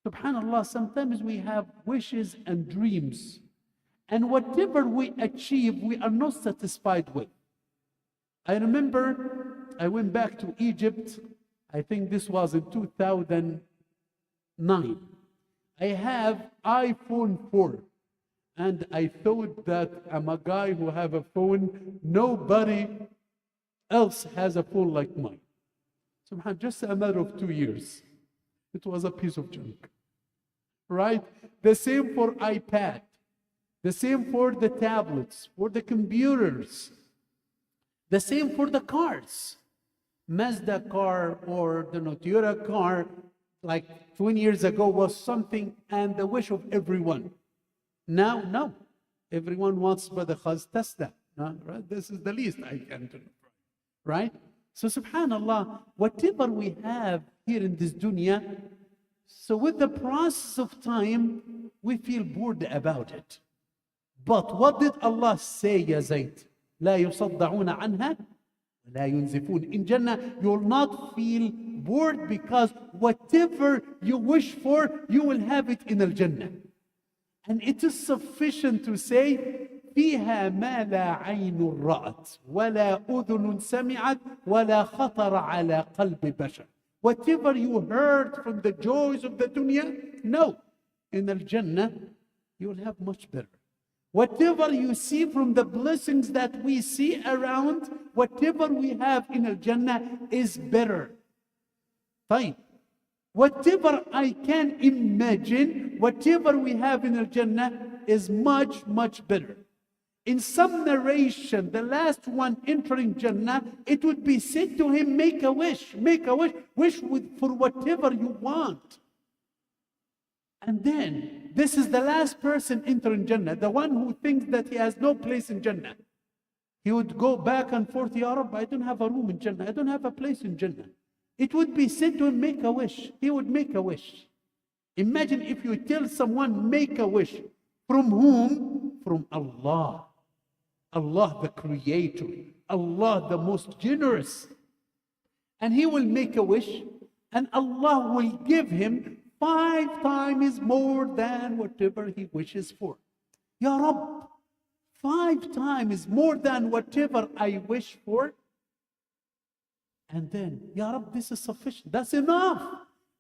Subhanallah, sometimes we have wishes and dreams, and whatever we achieve, we are not satisfied with. I remember I went back to Egypt, I think this was in 2009. I have iPhone 4. And I thought that I'm a guy who have a phone. Nobody else has a phone like mine. Subhanallah, just a matter of 2 years. It was a piece of junk. Right? The same for iPad. The same for the tablets, for the computers. The same for the cars. Mazda car or the Toyota car, like 20 years ago, was something and the wish of everyone. Now, no. Everyone wants Brother Khaz Tesla. Right? This is the least I can do. Right? So subhanallah, whatever we have here in this dunya, so with the process of time, we feel bored about it. But what did Allah say, Ya Zayd? لا يصدعون عنها ولا ينزفون. In Jannah, you will not feel bored because whatever you wish for, you will have it in Al-Jannah. And it is sufficient to say, فيها ما لا عين رأت ولا أذن سمعت ولا خطر على قلب بشر. Whatever you heard from the joys of the dunya, no. In Al-Jannah, you will have much better. Whatever you see from the blessings that we see around, whatever we have in Al-Jannah is better. Fine. Whatever I can imagine, whatever we have in Al-Jannah is much, much better. In some narration, the last one entering Jannah, it would be said to him, make a wish, wish for whatever you want. And then, this is the last person entering Jannah, the one who thinks that he has no place in Jannah. He would go back and forth, Ya Rabb, I don't have a room in Jannah, I don't have a place in Jannah. It would be said to him, make a wish. He would make a wish. Imagine if you tell someone, make a wish. From whom? From Allah. Allah the Creator. Allah the most generous. And he will make a wish, and Allah will give him 5 times more than whatever he wishes for. Ya Rabb, 5 times more than whatever I wish for. And then, Ya Rabb, this is sufficient. That's enough.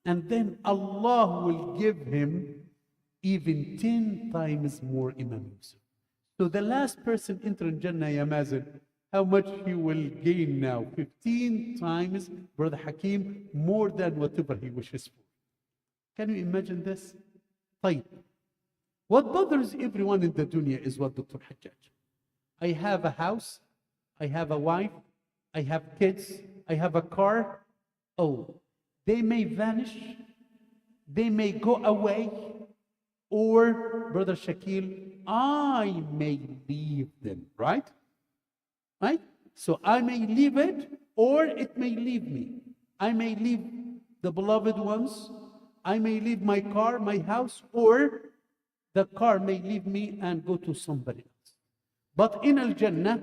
And then Allah will give him even 10 times more, Imam Yusuf. So the last person entering Jannah, Ya Mazin, how much he will gain now? 15 times, Brother Hakim, more than whatever he wishes for. Can you imagine this? طيب. What bothers everyone in the dunya is what Dr. Hajjaj. I have a house, I have a wife, I have kids, I have a car. Oh, they may vanish, they may go away, or, Brother Shakil, I may leave them, right? Right? So I may leave it, or it may leave me. I may leave the beloved ones, I may leave my car, my house, or the car may leave me and go to somebody else. But in Al-Jannah,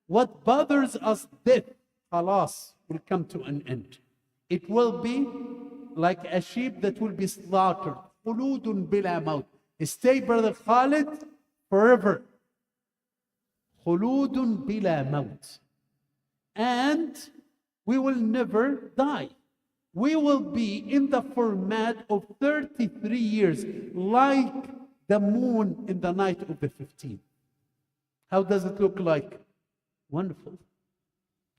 what bothers us, death, khalas, will come to an end. It will be like a sheep that will be slaughtered. Khuludun bila maut. Stay, Brother Khalid, forever. Khuludun bila maut. And we will never die. We will be in the format of 33 years, like the moon in the night of the 15th. How does it look like? Wonderful.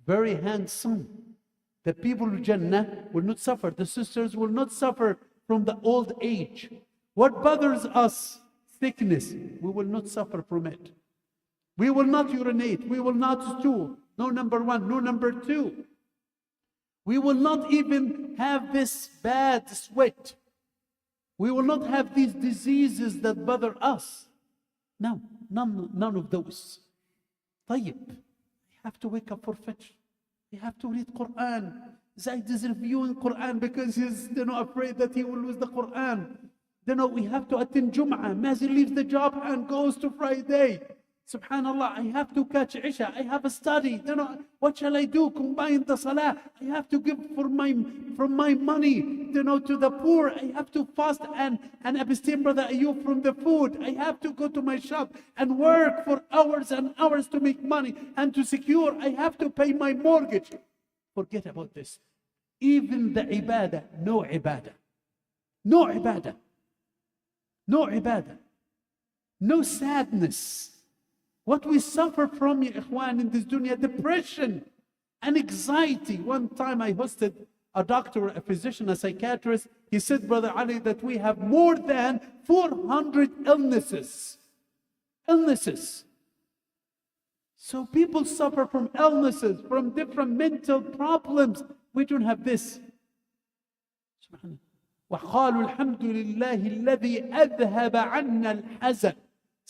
Very handsome. The people of Jannah will not suffer. The sisters will not suffer from the old age. What bothers us? Sickness. We will not suffer from it. We will not urinate. We will not stool. No number 1, no number 2. We will not even have this bad sweat. We will not have these diseases that bother us. No, none of those. طيب. You have to wake up for Fajr. You have to read Quran. Zaid is reviewing Quran because he's afraid that he will lose the Quran. We have to attend Jum'ah. Mazi leaves the job and goes to Friday. Subhanallah, I have to catch Isha. I have a study. What shall I do? Combine the Salah. I have to give from my money, to the poor. I have to fast and abstain, Brother Ayub, from the food. I have to go to my shop and work for hours and hours to make money and to secure. I have to pay my mortgage. Forget about this. Even the ibadah, no ibadah. No ibadah. No ibadah. No sadness. What we suffer from, ya ikhwan, in this dunya, depression and anxiety. One time I hosted a doctor, a physician, a psychiatrist. He said, Brother Ali, that we have more than 400 illnesses. Illnesses. So people suffer from illnesses, from different mental problems. We don't have this. Subhanallah. وَقَالُوا الْحَمْدُ لِلَّهِ الَّذِي أَذْهَبَ عَنَّا الْحَزَنَ.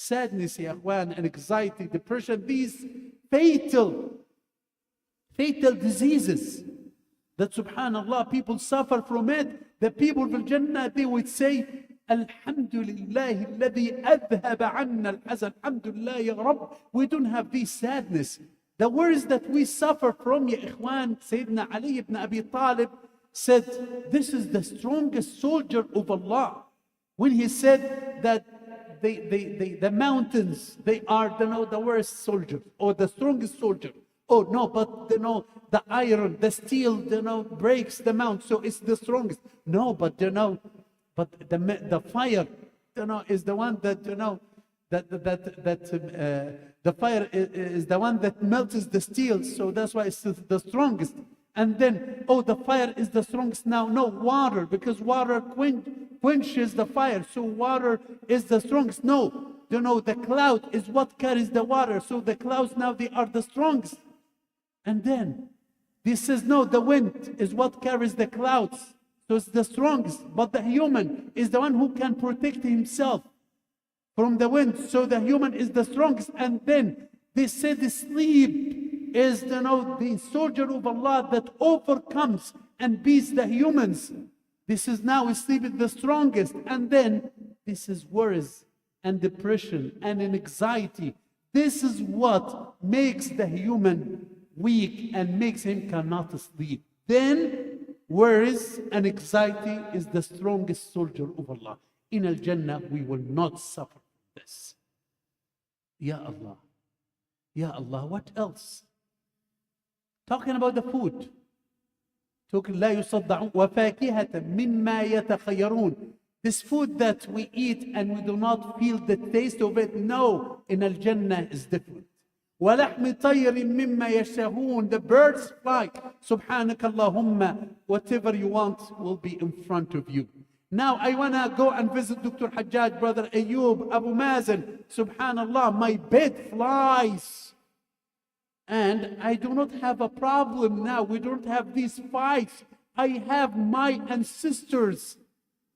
Sadness, ya ikhwan, and anxiety, depression, these fatal diseases that, subhanallah, people suffer from it. The people of Jannah, they would say, Alhamdulillah alladhi adhaba anna al-hazan. Alhamdulillah, ya Rabb. We don't have this sadness. The words that we suffer from, ya ikhwan, Sayyidina Ali ibn Abi Talib said, this is the strongest soldier of Allah. When he said that the mountains, they are the worst soldier or the strongest soldier. Oh no, but the iron, the steel, breaks the mountain, so it's the strongest. No, but but the fire, is the one that the fire is the one that melts the steel, so that's why it's the strongest. And then, the fire is the strongest now. No, water, because water quenches the fire, so water is the strongest. No, the cloud is what carries the water, so the clouds now, they are the strongest. And then this says, no, the wind is what carries the clouds, so it's the strongest. But the human is the one who can protect himself from the wind, so the human is the strongest. And then they say the sleep is the soldier of Allah that overcomes and beats the humans. This is now sleep is the strongest. And then this is worries and depression and anxiety. This is what makes the human weak and makes him cannot sleep. Then worries and anxiety is the strongest soldier of Allah. In Al-Jannah, we will not suffer this. Ya Allah. Ya Allah, what else? Talking about the food. Talking لا يصدعون وفاكهة مما يتخيرون. This food that we eat and we do not feel the taste of it. No, in Al-Jannah is different. ولحم طير مما يشتهون. The birds fly. سبحانك اللهم. Whatever you want will be in front of you. Now I want to go and visit Dr. Hajjaj, Brother Ayub, Abu Mazen. Subhanallah, my bed flies. And I do not have a problem now. We don't have these fights. I have my ancestors.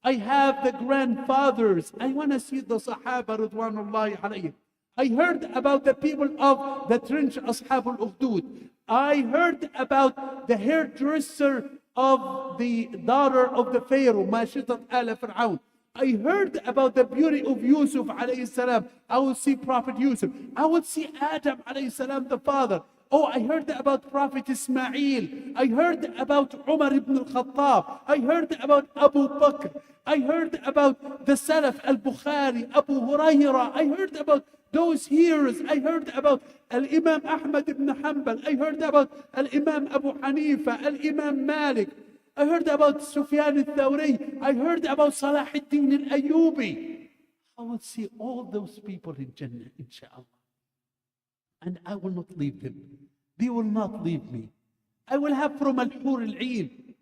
I have the grandfathers. I want to see the Sahaba Ridwanullahi alayhim. I heard about the people of the trench Ashab al-Ukhdud. I heard about the hairdresser of the daughter of the Pharaoh, Mashitat al-Fir'aun. I heard about the beauty of Yusuf alayhi salam. I will see Prophet Yusuf. I would see Adam alayhi salam, the father. I heard about Prophet Ismail. I heard about Umar ibn al-Khattab. I heard about Abu Bakr. I heard about the Salaf, Al-Bukhari, Abu Hurairah. I heard about those heroes. I heard about Al-Imam Ahmad ibn Hanbal. I heard about Al-Imam Abu Hanifa, Al-Imam Malik. I heard about Sufyan al-Thawri. I heard about Salahuddin al-Ayyubi. I will see all those people in Jannah, inshallah. And I will not leave them. They will not leave me. I will have from al-Hur al-Ain.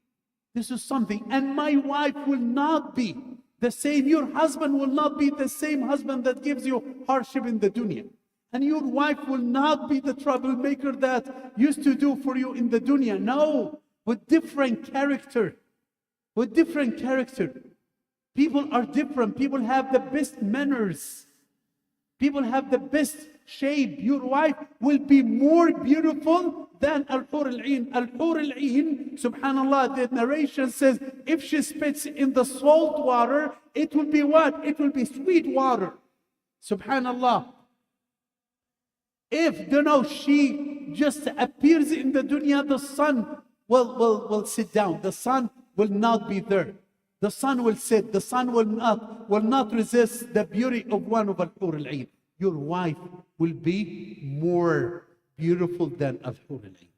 This is something. And my wife will not be the same. Your husband will not be the same husband that gives you hardship in the dunya. And your wife will not be the troublemaker that used to do for you in the dunya. No. With different character. With different character. People are different. People have the best manners. People have the best shape. Your wife will be more beautiful than Al-Hur al-Ain. Al-Hur al-Ain, subhanallah, the narration says, if she spits in the salt water, it will be what? It will be sweet water. Subhanallah. If, she just appears in the dunya, the sun will sit down. The sun will not be there. The sun will sit. The sun will not resist the beauty of one of al-Hur al-Ain. Your wife will be more beautiful than al-Hur al-Ain.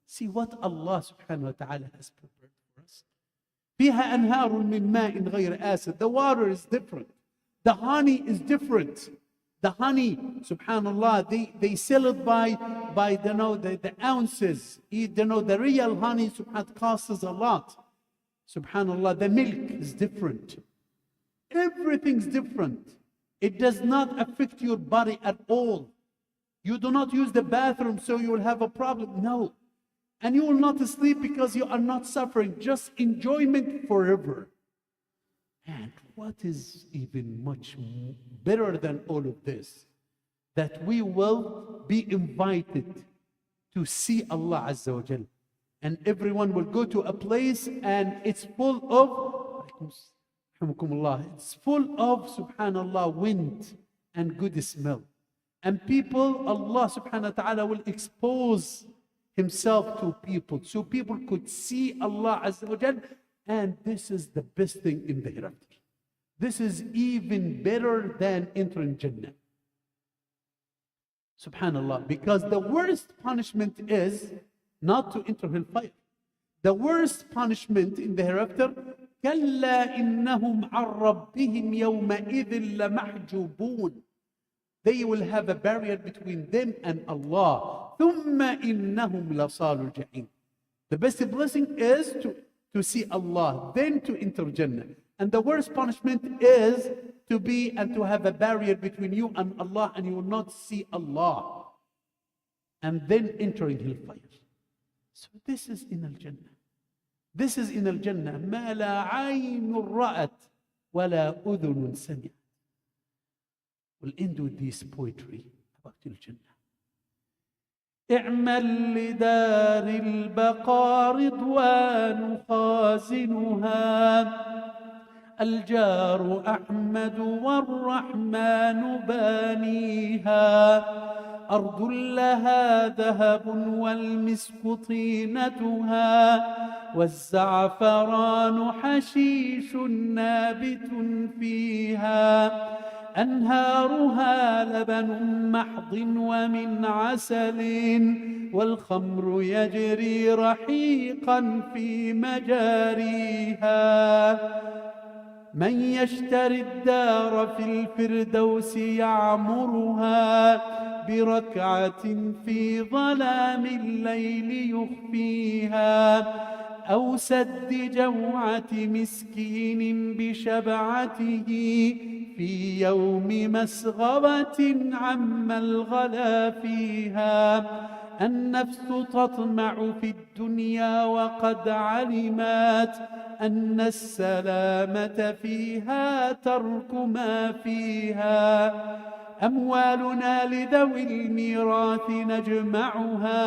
See what Allah subhanahu wa ta'ala has prepared for us. فيها أنهار من ماء غير آسد. The water is different. The honey is different. The honey, subhanallah, they sell it by the ounces. The real honey, subhanallah, costs a lot. Subhanallah, the milk is different. Everything's different. It does not affect your body at all. You do not use the bathroom, so you will have a problem. No. And you will not sleep because you are not suffering. Just enjoyment forever. And what is even much better than all of this? That we will be invited to see Allah Azza wa Jal. And everyone will go to a place and it's full of, it's full of, subhanallah, wind and good smell. And people, Allah subhanahu wa ta'ala will expose Himself to people. So people could see Allah Azza wa Jal. And this is the best thing in the hereafter. This is even better than entering Jannah. Subhanallah. Because the worst punishment is not to enter hellfire. The worst punishment in the hereafter, كَلَّا إِنَّهُمْ عَنْ رَبِّهِمْ يَوْمَئِذٍ لَمَحْجُوبُونَ. They will have a barrier between them and Allah. ثُمَّ إِنَّهُمْ لَصَالُ الْجَحِيمِ. The best blessing is to see Allah, then to enter Jannah. And the worst punishment is to be and to have a barrier between you and Allah, and you will not see Allah. And then entering hellfire. So this is in Al-Jannah. This is in Al-Jannah. مَا لَا عَيْنٌ رَأَتْ وَلَا أُذُنٌ سَمِعَتْ. We'll end with this poetry about Al-Jannah. اعمل لدار البقاء رضوان خازنها الجار أحمد والرحمن بانيها أرض لها ذهب والمسك طينتها والزعفران حشيش نابت فيها أنهارها لبن محض ومن عسل والخمر يجري رحيقا في مجاريها من يشتري الدار في الفردوس يعمرها بركعة في ظلام الليل يخفيها أو سد جوعة مسكين بشبعته في يوم مسغبة عم الغلا فيها النفس تطمع في الدنيا وقد علمت أن السلامة فيها ترك ما فيها أموالنا لذوي الميراث نجمعها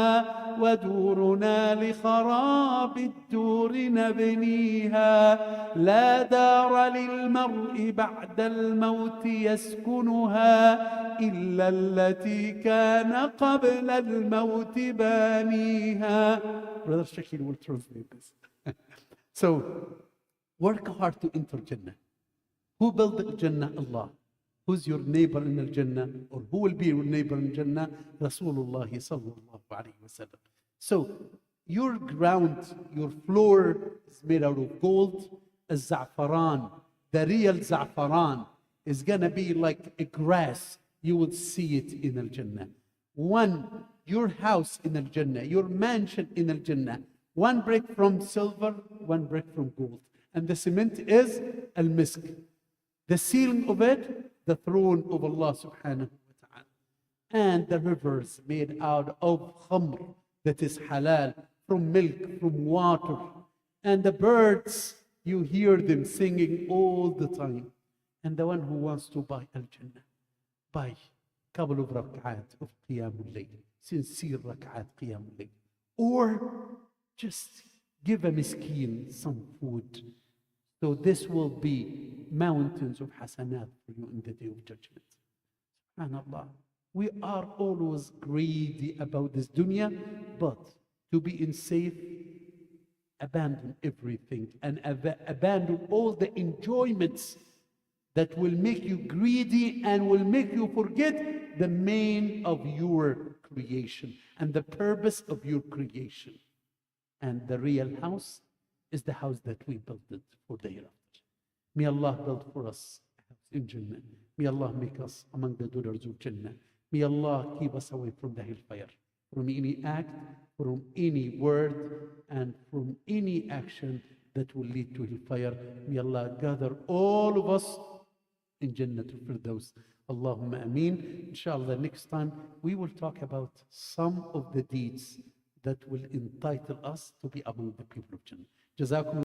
ودورنا لخراب الدور نبنيها لا دار للمرء بعد الموت يسكنها إلا التي كان قبل الموت بانيها. Brother Shakir will translate this. So, work hard to enter Jannah. Who built the Jannah? Allah. Who's your neighbor in Al-Jannah? Or who will be your neighbor in Jannah? Rasulullah sallallahu alayhi wa sallam. So, your ground, your floor is made out of gold. Al-Za'faran, the real Za'faran, is going to be like a grass. You will see it in Al-Jannah. One, your house in Al-Jannah, your mansion in Al-Jannah. One brick from silver, one brick from gold. And the cement is al-misk. The ceiling of it, the throne of Allah subhanahu wa ta'ala. And the rivers made out of khamr, that is halal, from milk, from water. And the birds, you hear them singing all the time. And the one who wants to buy Al-Jannah, buy a couple of rak'at of Qiyamul Layl, sincere rak'at Qiyamul Layl. Or just give a miskin some food. So this will be mountains of hasanat for you in the day of judgment. SubhanAllah. We are always greedy about this dunya, but to be in safe, abandon everything and abandon all the enjoyments that will make you greedy and will make you forget the main of your creation and the purpose of your creation. And the real house is the house that we built it for the hereafter. May Allah build for us a house in Jannah. May Allah make us among the daughters of Jannah. May Allah keep us away from the hellfire, from any act, from any word, and from any action that will lead to hellfire. May Allah gather all of us in Jannatul Firdaus. Allahumma ameen. Inshallah, next time we will talk about some of the deeds that will entitle us to be among the people of Jannah. Jazakum